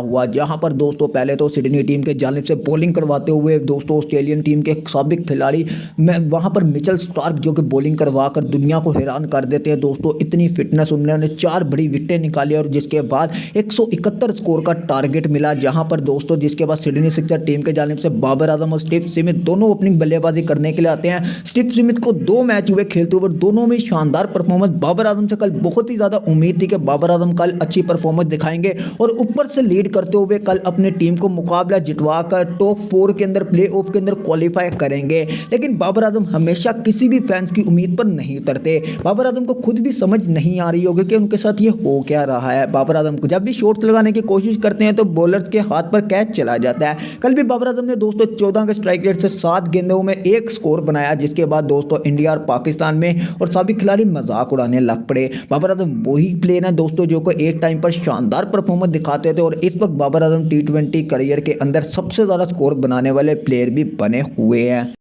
हुआ, जहां पर दोस्तों पहले तो सिडनी टीम के जानिब से बॉलिंग करवाते हुए दोस्तों ऑस्ट्रेलियन टीम के साबिक खिलाड़ी में वहां पर मिचेल स्टार्क जो कि बॉलिंग करवाकर दुनिया को हैरान कर देते हैं दोस्तों। इतनी फिटनेस उन्होंने 4 बड़ी विकेटें निकाली और जिसके बाद 171 स्कोर का टारगेट मिला, जहां पर दोस्तों जिसके बाद सिडनी सिक्सर टीम के जानिब से बाबर आजम और स्टीव स्मिथ दोनों ओपनिंग बल्लेबाजी करने के लिए आते हैं। स्टीव स्मिथ को 2 मैच हुए खेलते हुए, दोनों में शानदार परफॉर्मेंस। बाबर आजम से कल बहुत ही ज्यादा उम्मीद थी कि बाबर आजम कल अच्छी परफॉर्मेंस दिखाएंगे और ऊपर से लीड करते हुए कल अपनी टीम को मुकाबला जितवा कर टॉप 4 के अंदर प्ले ऑफ के अंदर क्वालिफाई करेंगे। लेकिन बाबर आजम हमेशा किसी भी फैंस की उम्मीद पर नहीं उतरते। बाबर आजम को खुद भी समझ नहीं आ रही होगी कि उनके साथ ये हो क्या रहा है। बाबर आजम को जब भी शॉट्स लगाने की कोशिश करते हैं तो बॉलर्स के हाथ पर कैच चला जाता है। कल भी बाबर आजम ने दोस्तों 14 के स्ट्राइक रेट से 7 गेंदों में 1 स्कोर बनाया, जिसके बाद दोस्तों इंडिया और पाकिस्तान में और सभी खिलाड़ी मजाक उड़ाने लग पड़े। बाबर आजम वही प्लेयर है दोस्तों जो को एक टाइम पर शानदार परफॉर्मेंस दिखाते थे और इस वक्त बाबर आजम T20 करियर के अंदर सबसे ज़्यादा स्कोर बनाने वाले प्लेयर भी बने हुए हैं।